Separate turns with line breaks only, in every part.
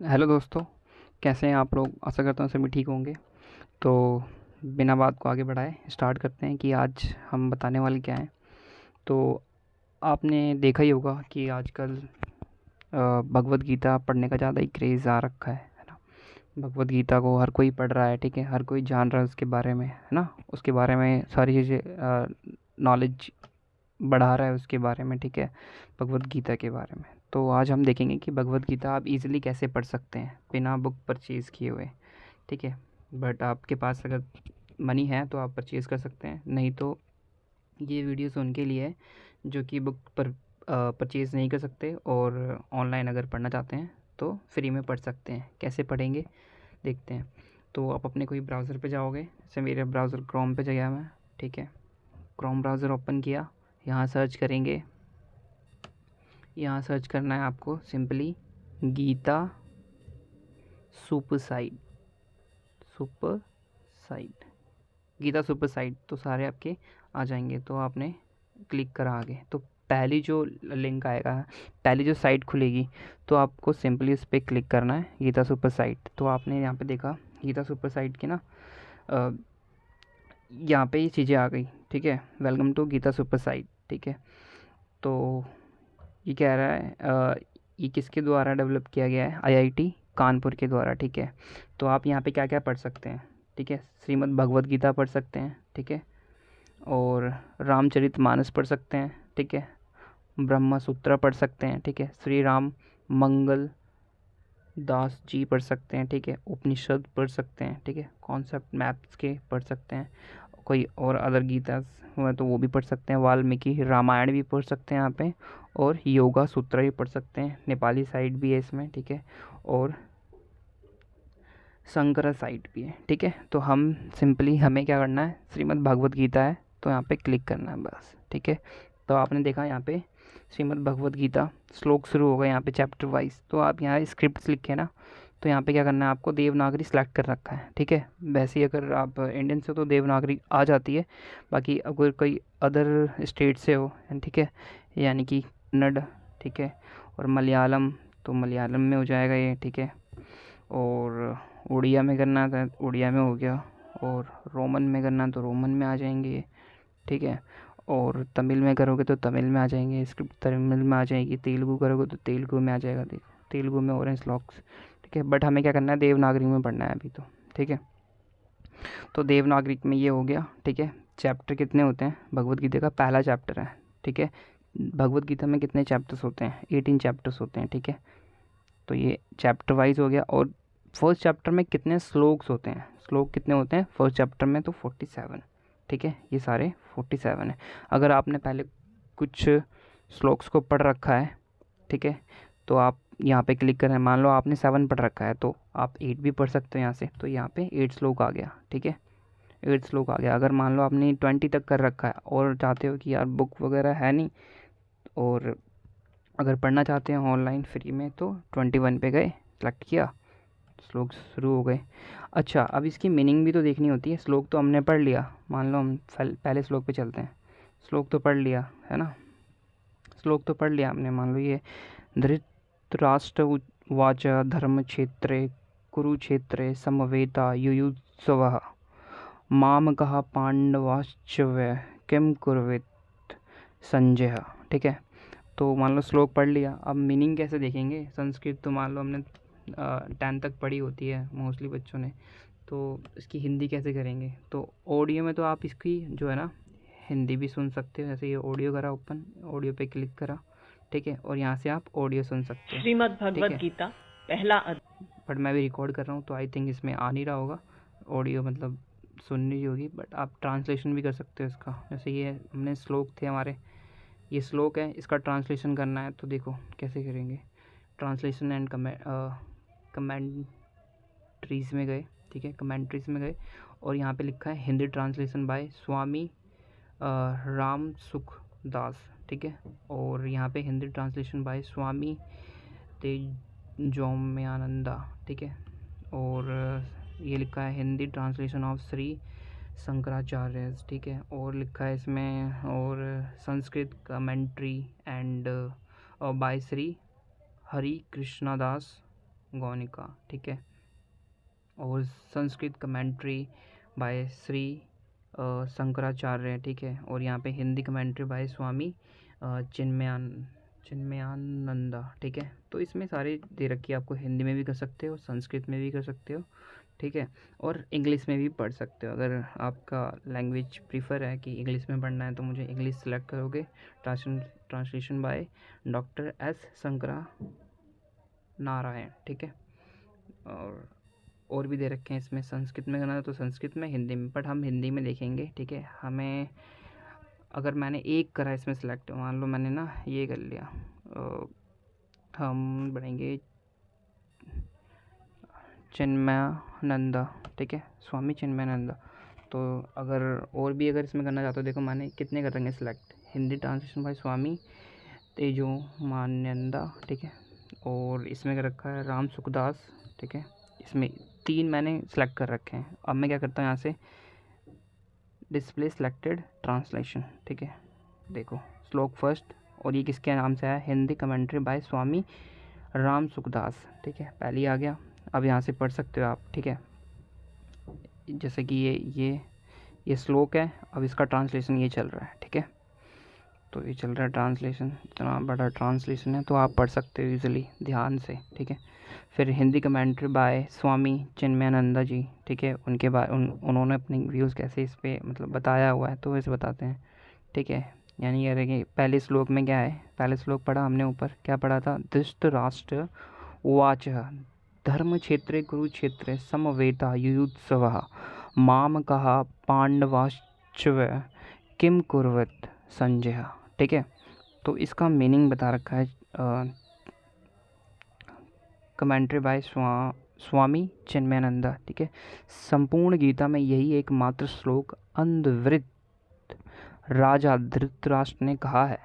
Hello दोस्तों, कैसे हैं आप लोग। आशा करता हूँ सभी ठीक होंगे। तो बिना बात को आगे बढ़ाए स्टार्ट करते हैं कि आज हम बताने वाले क्या हैं। तो आपने देखा ही होगा कि आजकल भगवत गीता पढ़ने का ज़्यादा ही क्रेज़ आ रखा है ना। भगवत गीता को हर कोई पढ़ रहा है, ठीक है, हर कोई जान रहा है उसके बारे में, है ना। उसके बारे में सारी चीज़ें नॉलेज बढ़ा रहा है उसके बारे में, ठीक है, भगवत गीता के बारे में। तो आज हम देखेंगे कि भगवत गीता आप इजीली कैसे पढ़ सकते हैं बिना बुक परचेज़ किए हुए, ठीक है। बट आपके पास अगर मनी है तो आप परचेज़ कर सकते हैं, नहीं तो ये वीडियोस उनके लिए है जो कि बुक पर परचेज़ नहीं कर सकते और ऑनलाइन अगर पढ़ना चाहते हैं तो फ्री में पढ़ सकते हैं। कैसे पढ़ेंगे देखते हैं। तो आप अपने कोई ब्राउज़र पे जाओगे, जैसे मेरे ब्राउज़र क्रोम पे गया मैं, ठीक है। क्रोम ब्राउज़र ओपन किया, यहाँ सर्च करेंगे। यहाँ सर्च करना है आपको simply Geeta super site, super site, Geeta super site. तो सारे आपके आ जाएंगे। तो आपने क्लिक करा आगे, तो पहली जो लिंक आएगा, पहली जो साइट खुलेगी, तो आपको सिंपली उस पर क्लिक करना है, गीता सुपर साइट। तो आपने यहाँ पे देखा गीता सुपर साइट की ना, यहाँ पे ये चीज़ें आ गई, ठीक है। Welcome to Geeta super site, ठीक है। तो ये कह रहा है ये किसके द्वारा डेवलप किया गया है, आईआईटी कानपुर के द्वारा, ठीक है। तो आप यहाँ पे क्या क्या पढ़ सकते हैं, ठीक है। श्रीमद् भगवत गीता पढ़ सकते हैं, ठीक है। और रामचरितमानस पढ़ सकते हैं, ठीक है। ब्रह्म सूत्र पढ़ सकते हैं, ठीक है। श्री राम मंगल दास जी पढ़ सकते हैं, ठीक है। उपनिषद पढ़ सकते हैं, ठीक है। कॉन्सेप्ट मैप्स के पढ़ सकते हैं। कोई और अदर गीता हुआ तो वो भी पढ़ सकते हैं। वाल्मीकि रामायण भी पढ़ सकते हैं यहाँ पे। और योगा सूत्र भी पढ़ सकते हैं, नेपाली साइड भी है इसमें, ठीक है। और शंकर साइट भी है, ठीक है। तो हम सिंपली हमें क्या करना है, श्रीमद् भागवत गीता है तो यहाँ पे क्लिक करना है बस, ठीक है। तो आपने देखा यहाँ पे श्रीमद् भगवत गीता श्लोक शुरू होगा यहाँ पे चैप्टर वाइज। तो आप यहाँ स्क्रिप्ट लिखे ना, तो यहाँ पे क्या करना है आपको, देवनागरी सेलेक्ट कर रखा है, ठीक है। वैसे ही अगर आप इंडियन से तो देवनागरी आ जाती है, बाकी अगर कोई अदर स्टेट से हो, ठीक है, यानी कि कन्नड़, ठीक है, और मलयालम, तो मलयालम में हो जाएगा ये, ठीक है। और उड़िया में करना था उड़िया में हो गया, और रोमन में करना तो रोमन में आ जाएंगे, ठीक है। और तमिल में करोगे तो तमिल में आ जाएंगे, स्क्रिप्ट तमिल में आ जाएगी। तेलुगु करोगे तो तेलुगु में आ जाएगा, तेलुगु में ऑरेंज लॉक्स, ठीक है। बट हमें क्या करना है, देवनागरी में पढ़ना है अभी तो, ठीक है। तो देवनागरी में ये हो गया, ठीक है। चैप्टर कितने होते हैं, भगवत गीता का पहला चैप्टर है, ठीक है। भगवत गीता में कितने चैप्टर्स होते हैं, 18 चैप्टर्स होते हैं, ठीक है। तो ये चैप्टर वाइज हो गया। और फर्स्ट चैप्टर में कितने श्लोक्स होते हैं, श्लोक कितने होते हैं फर्स्ट चैप्टर में, तो 47, ठीक है। ये सारे 47 है। अगर आपने पहले कुछ श्लोक्स को पढ़ रखा है, ठीक है, तो आप यहाँ पे क्लिक करें। मान लो आपने 7 पढ़ रखा है तो आप 8 भी पढ़ सकते हो यहाँ से। तो यहाँ पे 8 श्लोक आ गया, ठीक है, 8 श्लोक आ गया। अगर मान लो आपने 20 तक कर रखा है और चाहते हो कि यार बुक वगैरह है नहीं, और अगर पढ़ना चाहते हैं ऑनलाइन फ्री में, तो 21 पे गए, सेलेक्ट किया, श्लोक शुरू हो गए। अच्छा, अब इसकी मीनिंग भी तो देखनी होती है। श्लोक तो हमने पढ़ लिया, मान लो हम पहले श्लोक पे चलते हैं। श्लोक तो पढ़ लिया है ना, श्लोक तो पढ़ लिया हमने। मान लो ये धृतराष्ट्र उवाच धर्म क्षेत्रे कुरुक्षेत्रे समवेता युयुत्सवः मामकः पांडवाश्च वै किम कुर्वीत संजय, ठीक है। तो मान लो श्लोक पढ़ लिया, अब मीनिंग कैसे देखेंगे। संस्कृत तो मान लो हमने 10 तक पढ़ी होती है मोस्टली बच्चों ने, तो इसकी हिंदी कैसे करेंगे। तो ऑडियो में तो आप इसकी जो है ना हिंदी भी सुन सकते हो। जैसे ये ऑडियो करा ओपन, ऑडियो पे क्लिक करा, ठीक है, और यहाँ से आप ऑडियो सुन सकते हो,
श्रीमद्
ठीक
भगवत
है।
गीता पहला
बट मैं भी रिकॉर्ड कर रहा हूँ तो आई थिंक इसमें आ नहीं रहा होगा ऑडियो, मतलब सुननी होगी। बट आप ट्रांसलेशन भी कर सकते हो इसका। जैसे ये हमने श्लोक थे हमारे, ये श्लोक है, इसका ट्रांसलेशन करना है तो देखो कैसे करेंगे। ट्रांसलेशन एंड कमेंट्रीज़ में गए, ठीक है, कमेंट्रीज़ में गए, और यहाँ पे लिखा है हिंदी ट्रांसलेशन बाय स्वामी राम सुख दास, ठीक है। और यहाँ पे हिंदी ट्रांसलेशन बाय स्वामी तेजोम्यानंदा, ठीक है। और ये लिखा है हिंदी ट्रांसलेशन ऑफ श्री शंकराचार्य, ठीक है। और लिखा है इसमें, और Sanskrit commentary and by Shri Hari Krishnadas Goenka, ठीक है। और संस्कृत कमेंट्री बाय श्री शंकराचार्य, ठीक है। और यहाँ पे हिंदी कमेंट्री बाय स्वामी चिन्मयानंदा, ठीक है। तो इसमें सारे दे रखी है, आपको हिंदी में भी कर सकते हो, संस्कृत में भी कर सकते हो, ठीक है। और इंग्लिश में भी पढ़ सकते हो। अगर आपका लैंग्वेज प्रीफर है कि इंग्लिश में पढ़ना है तो मुझे इंग्लिश सेलेक्ट करोगे। Translation by doctor S Shankara Narayan, ठीक है। और भी दे रखे हैं इसमें, संस्कृत में करना है तो संस्कृत में, हिंदी में, बट हम हिंदी में देखेंगे, ठीक है। हमें अगर मैंने एक करा इसमें सेलेक्ट, मान लो मैंने ना ये कर लिया, हम बढ़ेंगे चिन्मयानंदा, ठीक है, स्वामी चिन्मयानंदा। तो अगर और भी अगर इसमें करना चाहते हो, देखो मैंने कितने कर रखे सेलेक्ट, हिंदी ट्रांसलेशन बाय स्वामी तेजोमानंदा, ठीक है। और इसमें कर रखा है राम सुखदास, ठीक है। इसमें 3 मैंने सेलेक्ट कर रखे हैं। अब मैं क्या करता हूँ, यहाँ से डिस्प्ले सेलेक्टेड ट्रांसलेशन, ठीक है। देखो श्लोक फर्स्ट, और ये किसके नाम से है, हिंदी कमेंट्री बाय स्वामी राम सुखदास, ठीक है। पहले ही आ गया। अब यहाँ से पढ़ सकते हो आप, ठीक है। जैसे कि ये श्लोक है, अब इसका ट्रांसलेशन ये चल रहा है, ठीक है। तो ये चल रहा है ट्रांसलेशन, इतना बड़ा ट्रांसलेशन है, तो आप पढ़ सकते हो इजीली ध्यान से, ठीक है। फिर हिंदी कमेंट्री बाय स्वामी चिन्मयानंदा जी, ठीक है। उनके बाद उन्होंने अपने व्यूज़ कैसे इस पर मतलब बताया हुआ है, तो इसे बताते हैं, ठीक है। यानी ये रहे पहले श्लोक में क्या है, पहले श्लोक पढ़ा हमने, ऊपर क्या पढ़ा था, धृतराष्ट्र उवाच धर्म क्षेत्रे कुरुक्षेत्रे समवेता युयुत्सवः मामकः पांडवाश्चैव किम कुर्वत संजय, ठीक है। तो इसका मीनिंग बता रखा है कमेंट्री बाय स्वामी चिन्मयानंदा, ठीक है। संपूर्ण गीता में यही एकमात्र श्लोक अंधवृत्त राजा धृतराष्ट्र ने कहा है।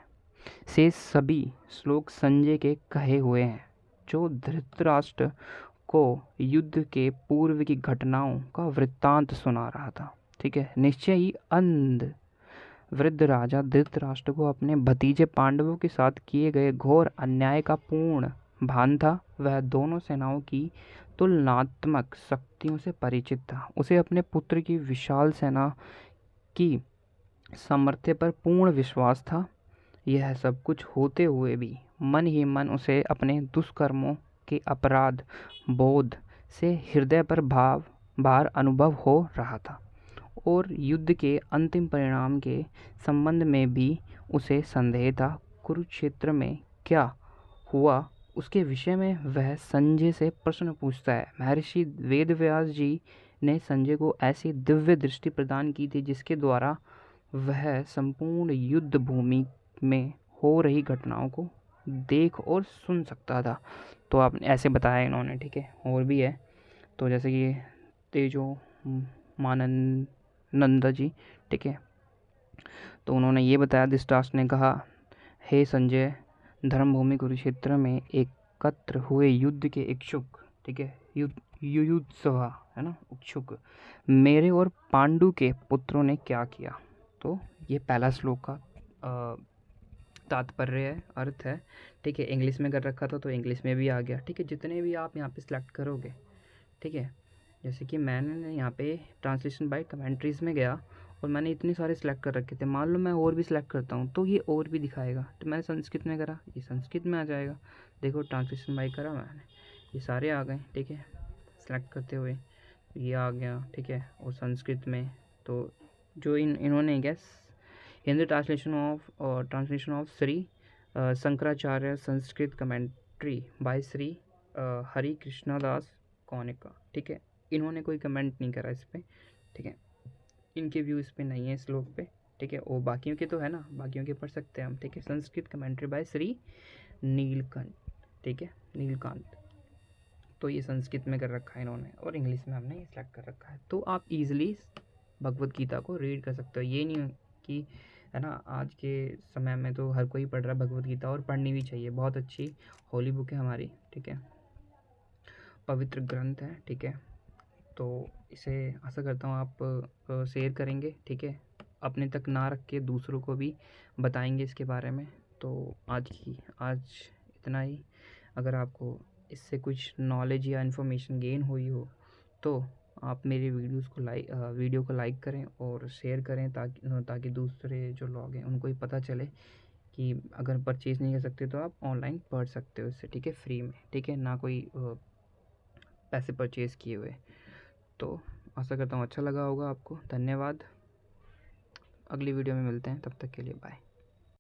से सभी श्लोक संजय के कहे हुए हैं, जो धृतराष्ट्र को युद्ध के पूर्व की घटनाओं का वृत्तांत सुना रहा था, ठीक है। निश्चय ही अंध वृद्ध राजा धृतराष्ट्र को अपने भतीजे पांडवों के साथ किए गए घोर अन्याय का पूर्ण भान था। वह दोनों सेनाओं की तुलनात्मक शक्तियों से परिचित था। उसे अपने पुत्र की विशाल सेना की सामर्थ्य पर पूर्ण विश्वास था। यह सब कुछ होते हुए भी मन ही मन उसे अपने दुष्कर्मों के अपराध बोध से हृदय पर भार अनुभव हो रहा था, और युद्ध के अंतिम परिणाम के संबंध में भी उसे संदेह था। कुरुक्षेत्र में क्या हुआ उसके विषय में वह संजय से प्रश्न पूछता है। महर्षि वेदव्यास जी ने संजय को ऐसी दिव्य दृष्टि प्रदान की थी जिसके द्वारा वह संपूर्ण युद्ध भूमि में हो रही घटनाओं को देख और सुन सकता था। तो आपने ऐसे बताया इन्होंने, ठीक है। और भी है, तो जैसे कि तेजो मानंदा जी, ठीक है। तो उन्होंने ये बताया, धृतराष्ट्र ने कहा, हे संजय, धर्मभूमि कुरुक्षेत्र में एकत्र हुए युद्ध के इच्छुक, ठीक है, युयुत्सवा है ना, इच्छुक मेरे और पांडु के पुत्रों ने क्या किया। तो ये पहला श्लोक का तात्पर्य है, अर्थ है, ठीक है। इंग्लिश में कर रखा था तो इंग्लिश में भी आ गया, ठीक है। जितने भी आप यहाँ पे सिलेक्ट करोगे, ठीक है। जैसे कि मैंने यहाँ पे ट्रांसलेशन बाय कमेंट्रीज़ में गया और मैंने इतने सारे सिलेक्ट कर रखे थे। मान लो मैं और भी सिलेक्ट करता हूँ तो ये और भी दिखाएगा। तो मैंने संस्कृत में करा, ये संस्कृत में आ जाएगा। देखो ट्रांसलेशन बाय करा मैंने, ये सारे आ गए, ठीक है। सेलेक्ट करते हुए ये आ गया, ठीक है। और संस्कृत में तो जो इन्होंने क्या, Hindi translation of Shri Shankaracharya Sanskrit commentary by Shri Hari Krishnadas Goenka, ठीक है। इन्होंने कोई कमेंट नहीं करा इस पर, ठीक है। इनके व्यू इस पर नहीं है इस श्लोक पे, ठीक है। और बाकियों के तो है ना, बाकियों के पढ़ सकते हैं हम, ठीक है। संस्कृत कमेंट्री बाय श्री नीलकंठ, ठीक है, नीलकांत। तो ये संस्कृत में कर रखा है इन्होंने, और इंग्लिश में हमने सेलेक्ट कर रखा है। तो आप इजीली भगवत गीता को रीड कर सकते हो। ये नहीं कि है ना, आज के समय में तो हर कोई पढ़ रहा है भगवत गीता, और पढ़नी भी चाहिए। बहुत अच्छी होली बुक है हमारी, ठीक है, पवित्र ग्रंथ है, ठीक है। तो इसे आशा करता हूँ आप शेयर करेंगे, ठीक है। अपने तक ना रख के दूसरों को भी बताएंगे इसके बारे में। तो आज इतना ही। अगर आपको इससे कुछ नॉलेज या इन्फॉर्मेशन गेन हुई हो तो आप मेरी वीडियो को लाइक करें और शेयर करें, ताकि दूसरे जो लोग हैं उनको ही पता चले कि अगर परचेज़ नहीं कर सकते तो आप ऑनलाइन पढ़ सकते हो इससे, ठीक है, फ्री में, ठीक है, ना कोई पैसे परचेज़ किए हुए। तो आशा करता हूँ अच्छा लगा होगा आपको। धन्यवाद। अगली वीडियो में मिलते हैं, तब तक के लिए बाय।